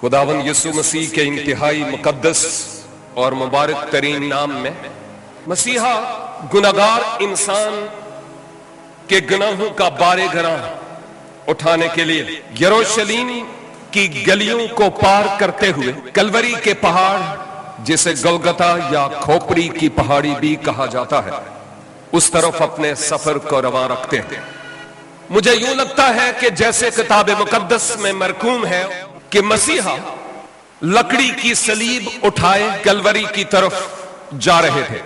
खुदावंद यीशु मसीह के इंतहाई मुकद्दस और मुबारक तरीन नाम में मसीहा गुनहगार इंसान के गुनाहों का बारे गरा उठाने के लिए यरूशलेम की गलियों को पार करते हुए कलवरी के पहाड़ जिसे गोलगता या खोपड़ी की पहाड़ी भी कहा जाता है उस तरफ अपने सफर को रवां रखते हैं। मुझे यूं लगता है कि जैसे किताब मुकद्दस में मरकूम है कि मसीहा लकड़ी की सलीब उठाए कलवरी की तरफ जा रहे थे,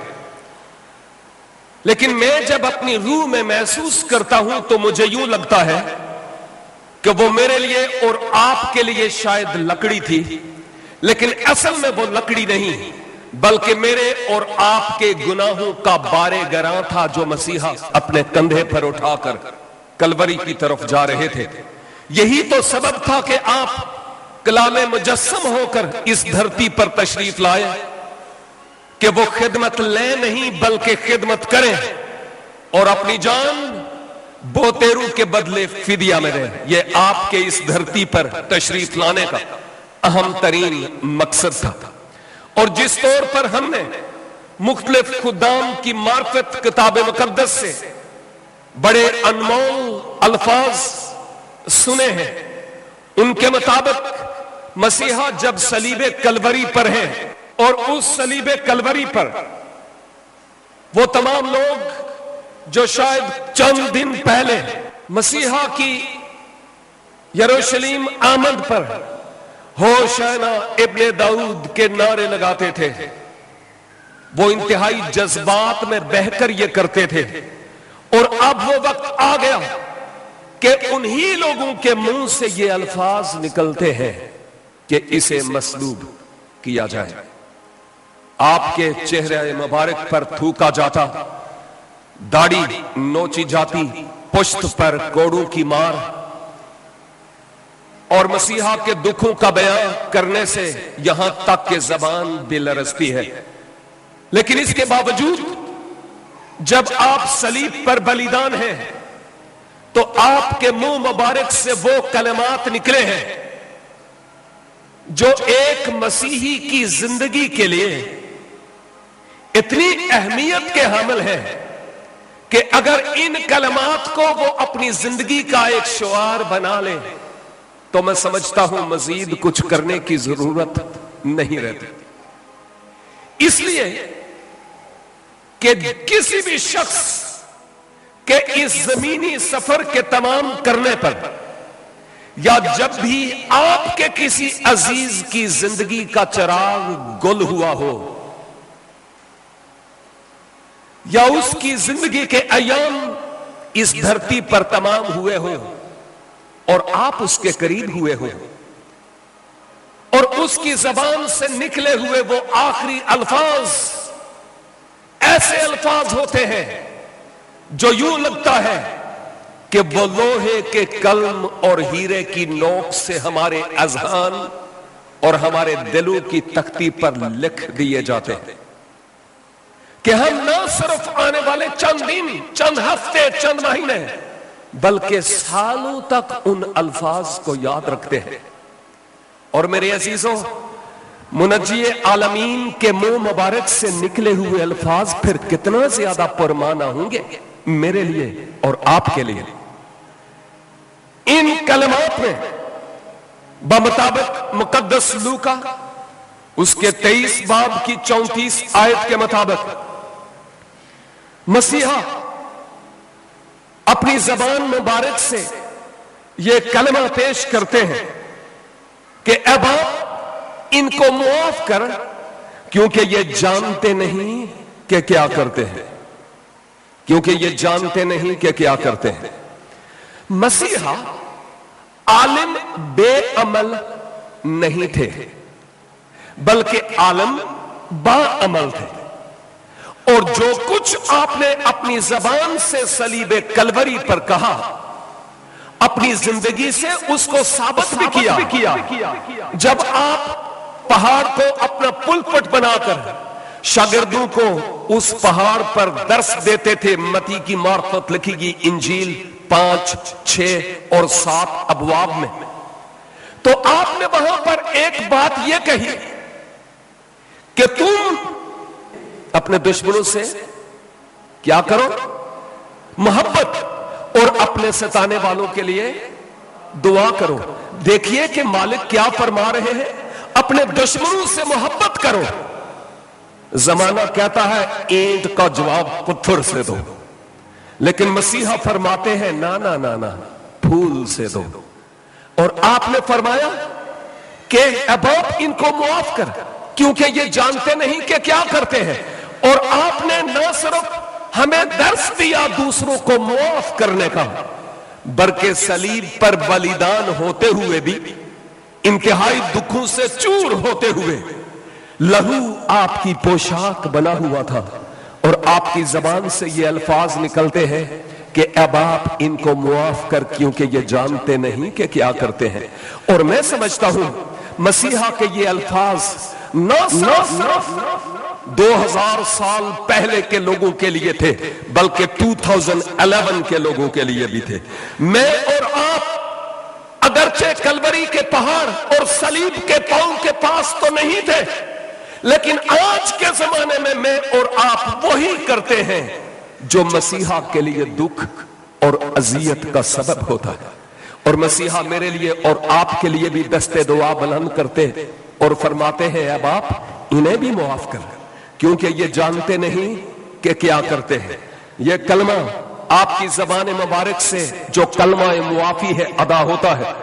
लेकिन मैं जब अपनी रूह में महसूस करता हूं तो मुझे यूं लगता है कि वो मेरे लिए और आपके लिए शायद लकड़ी थी, लेकिन असल में वो लकड़ी नहीं बल्कि मेरे और आपके गुनाहों का बारे गरा था जो मसीहा अपने कंधे पर उठाकर कलवरी की तरफ जा रहे थे। यही तो सबब था कि आप कलामे मुजस्सम होकर इस धरती पर तशरीफ लाए कि वो खिदमत ले नहीं बल्कि खिदमत करें और अपनी जान बोतेरू के बदले फिदिया में दें। ये आपके इस धरती पर तशरीफ लाने का अहम तरीन मकसद था। और जिस तौर पर हमने मुख्तलिफ खुदाम की मार्फत किताब मुकद्दस से बड़े अनमोल अल्फाज सुने हैं, उनके मुताबिक मसीहा जब सलीबे कलवरी पर है और उस सलीबे कलवरी पर वो तमाम लोग जो शायद चंद दिन पहले मसीहा की यरूशलेम आमद पर होशाना इब्ने दाऊद के नारे लगाते थे, वो इंतहाई जज्बात में बहकर ये करते थे। और अब वो वक्त आ गया कि उन्हीं लोगों के मुंह से ये अल्फाज निकलते हैं कि इसे मसलूब किया जाए। आपके चेहरे मुबारक पर थूका जाता, दाढ़ी नोची जाती, पुश्त पर कोड़ों की मार और मसीहा के दुखों का बयान करने से यहां तक कि जबान भी लरजती है। लेकिन इसके बावजूद जब आप सलीब पर बलिदान हैं तो आपके मुंह मुबारक से वो कलमात निकले हैं जो एक मसीही की जिंदगी के लिए इतनी अहमियत के हामिल हैं कि अगर इन कलमात को वो अपनी जिंदगी का एक शुआर बना ले तो मैं समझता हूं मजीद कुछ करने की जरूरत नहीं रहती। इसलिए कि किसी भी शख्स के इस जमीनी सफर के तमाम करने पर या जब भी आपके किसी अजीज की जिंदगी का चिराग गुल हुआ हो या उसकी जिंदगी के अयाम इस धरती पर तमाम हुए हो और आप उसके करीब हुए हो और उसकी जबान से निकले हुए वो आखिरी अल्फाज ऐसे अल्फाज होते हैं जो यूं लगता है कि वो लोहे के कलम और हीरे की नोक से हमारे अज़हान और हमारे दिलों की तख्ती पर लिख दिए जाते हैं कि हम न सिर्फ आने वाले चंद दिन, चंद हफ्ते, चंद महीने बल्कि सालों तक उन अल्फाज को याद रखते हैं। और मेरे अजीजों, मुनज्जी आलमीन के मुंह मुबारक से निकले हुए अल्फाज फिर कितना ज्यादा पुरमाना होंगे मेरे लिए और आपके लिए। इन कलमात में बमुताबिक मुकद्दस लूका उसके 23 बाब की 34 आयत के मुताबिक मसीहा अपनी जबान मुबारक से ये कलमा पेश करते हैं कि अब आप इनको मुआफ कर क्योंकि ये जानते नहीं कि क्या करते हैं, क्योंकि ये जानते नहीं कि क्या करते हैं। मसीहा आलिम बेअमल नहीं थे बल्कि आलिम बाअमल थे और जो कुछ आपने अपनी जबान से सलीबे कलवरी पर कहा अपनी जिंदगी से उसको साबित भी किया। जब आप पहाड़ को अपना पुलपट बनाकर शागिर्दों को उस पहाड़ पर दर्स देते थे, मती की मार्फत लिखी गई इंजील 5, 6 और 7 अबवाब में, تو आपने वहां पर एक बात यह कही कि तुम अपने दुश्मनों से क्या करो, मोहब्बत, और अपने सताने वालों के लिए दुआ करो। देखिए कि मालिक क्या फरमा रहे हैं, अपने दुश्मनों से मोहब्बत करो। जमाना कहता है ईंट का जवाब पत्थर से दो, लेकिन मसीहा फरमाते हैं ना ना ना ना, फूल से दो। और आपने फरमाया कि अब इनको मुआफ कर, क्योंकि ये जानते नहीं कि क्या करते हैं। और आपने न सिर्फ हमें दर्स दिया दूसरों को मुआफ करने का, बल्कि सलीब पर बलिदान होते हुए भी, इंतहाई दुखों से चूर होते हुए, लहू आपकी पोशाक बना हुआ था। और आपकी जबान से ये अल्फाज निकलते हैं कि अब आप इनको मुआफ कर, क्योंकि ये जानते नहीं कि क्या करते हैं। और मैं समझता हूं मसीहा के ये अल्फाज न सिर्फ 2000 साल पहले के लोगों के लिए थे, बल्कि 2011 के लोगों के लिए भी थे। मैं और आप अगरचे कलवरी के पहाड़ और सलीब के पांव के पास तो नहीं थे, लेकिन आज के जमाने में मैं और आप वही करते हैं जो मसीहा के लिए दुख और अजियत का सबब होता है। और मसीहा मेरे लिए और आपके लिए भी दस्ते दुआ बुलंद करते और फरमाते हैं अब आप इन्हें भी मुआफ कर, क्योंकि ये जानते नहीं कि क्या करते हैं। ये कलमा आपकी ज़बान मुबारक से जो कलमा मुआफी है अदा होता है,